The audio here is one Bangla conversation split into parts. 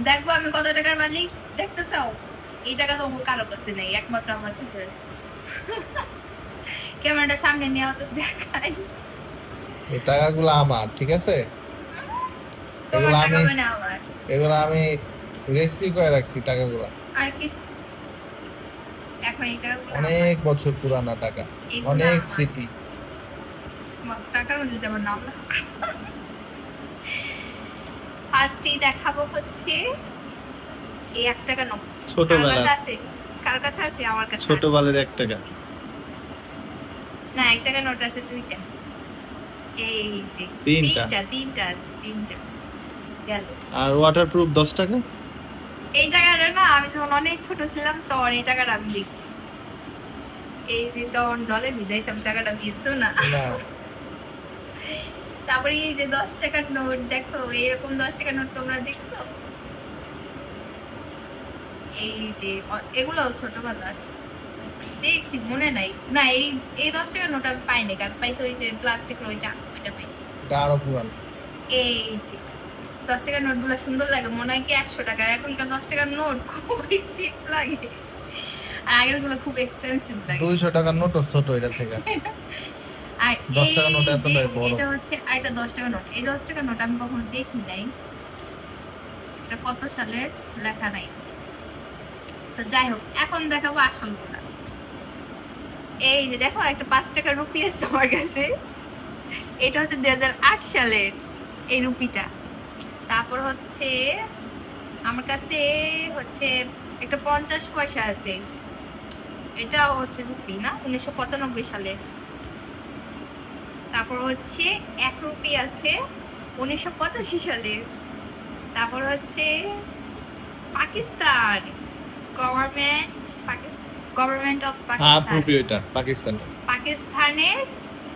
দেখবো আমি কত টাকার মালিক, দেখতে চাও? এই টাকা তো কারো কাছে নেই, একমাত্র আমার কাছে আছে। ক্যামেরাটা সামনে নিয়ে তো দেখাই। এই টাকাগুলো আমার, ঠিক আছে? তোমার এগুলো টাকা আমি মানে আমার। এগুলো আমি রেজিস্ট্রি করে রাখছি টাকাগুলো। আর কি এখন এই টাকাগুলো অনেক বছর পুরানা টাকা, এগুলো অনেক আমার। স্মৃতি। টাকার মধ্যে আমার নাম না। ফার্স্টেই দেখাবো হচ্ছে এই 1 টাকা নোট। কার কাছে আছে? কার কাছে আছে? আমার কাছে আছে। ছোটবেলার 1 টাকা। না, 1 টাকা নোট আছে 2টা। এই যে তিনটা আছে 3টা। গেল। আর ওয়াটারপ্রুফ 10 টাকা। এই টাকাটা না আমি যখন অনেক ছোট ছিলাম তখন এই টাকাটা আমি দেখছি। এই যে তখন জলে ভিজাইতাম, টাকাটা ভিজতো না। না, তারপরে এই যে 10 টাকার নোট দেখো, এরকম 10 টাকার নোট তোমরা দেখছো? এই যে এগুলো ছোটবেলার দেখছি, মনে নাই। না, এই 10 টাকার নোট আমি পাইনি, কারণ পাইছি ওই যে প্লাস্টিকের ওইটা পাইছি। এটা আরো পুরানো। এই যে 10 টাকার নোট গুলো সুন্দর লাগে, মনে হয় কি 100 টাকার। এখনকার 10 টাকার নোট খুবই চিপ লাগে, আর আগের গুলো খুব এক্সপেন্সিভ লাগে। 200 টাকার নোটও ছোট এটা থেকে। আর 10 টাকার নোট এতটাই বড়। এটা হচ্ছে আরেকটা 10 টাকার নোট। এই 10 টাকার নোট আমি কখনো দেখি নাই, এটা কত সালের লেখা নাই। তো যাই হোক, এখন দেখাবো আসল গুলা। এই যে দেখো, একটা 5 টাকার রুপি আছে আমার কাছে। এটা হচ্ছে 2008 সালের এই রুপিটা। তারপর হচ্ছে আমার কাছে হচ্ছে একটা 50 পয়সা আছে, এটাও হচ্ছে রুপি না, 1995 সালে। তারপর হচ্ছে 1 রুপি আছে 1985 সালে। তারপর হচ্ছে Pakistan government of half Pakistan. Rupee ওইটা পাকিস্তান। পাকিস্তানের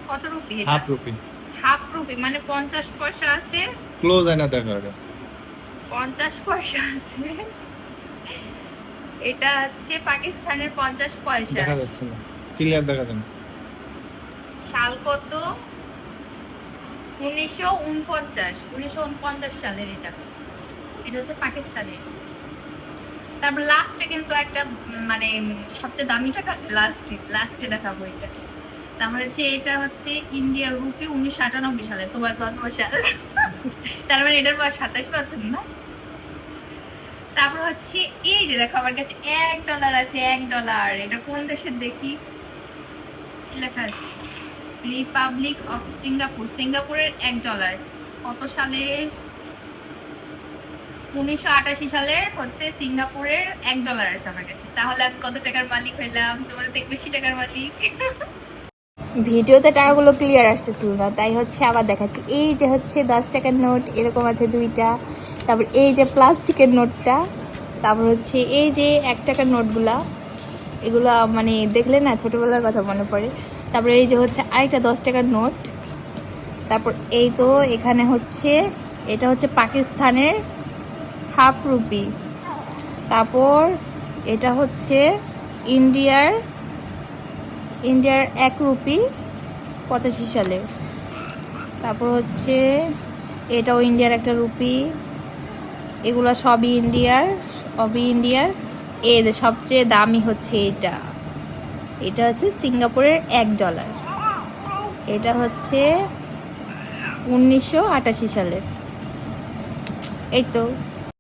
কত rupee? Half rupee. Half rupee মানে 50 পয়সা আছে। ক্লোজ হয় না, দেখো এটা 50 পয়সা আছে, এটা হচ্ছে পাকিস্তানের 50 পয়সা। দেখা যাচ্ছে না, ক্লিয়ার দেখা যায় না। সাল কত? 1949 সালের এটা। এটা হচ্ছে পাকিস্তানের। তারপর লাস্টে কিন্তু একটা মানে সবচেয়ে দামি টাকা আছে, লাস্টে দেখাবো এটা। তারপর হচ্ছে এটা হচ্ছে ইন্ডিয়ার রুপি 1998 সালে, তোমার জন্ম সাল। তার মানে এটার বয়স 27 বছর না? তারপর হচ্ছে এই যে দেখো, আমার কাছে $1 আছে, $1। এটা কোন দেশের দেখি, লেখা আছে রিপাবলিক অফ সিঙ্গাপুর। সিঙ্গাপুরের $1 কত সালে? 1988 সালের হচ্ছে সিঙ্গাপুরের $1 আছে আমার কাছে। তাহলে আমি কত টাকার মালিক হইলাম? তোমাদের থেকে বেশি টাকার মালিক। ভিডিওতে টাকাগুলো ক্লিয়ার আসতেছিল না, তাই হচ্ছে আবার দেখাচ্ছি। এই যে হচ্ছে 10 টাকার নোট, এরকম আছে 2টা। তারপর এই যে প্লাস্টিকের নোটটা। তারপর হচ্ছে এই যে 1 টাকার নোটগুলা, এগুলা মানে দেখলে না ছোটবেলার কথা মনে পড়ে। তারপর এই যে হচ্ছে আরেকটা 10 টাকার নোট। তারপর এই তো এখানে হচ্ছে, এটা হচ্ছে পাকিস্তানের হাফ রুপি। তারপর এটা হচ্ছে ইন্ডিয়ার 1 রুপি 85 সালে। তারপর হচ্ছে এটাও ইন্ডিয়ার একটা রুপি। এগুলো সবই ইন্ডিয়ার। এই যে সবচেয়ে দামি হচ্ছে এটা হচ্ছে সিঙ্গাপুরের $1। এটা হচ্ছে 1988 সালের। এই তো।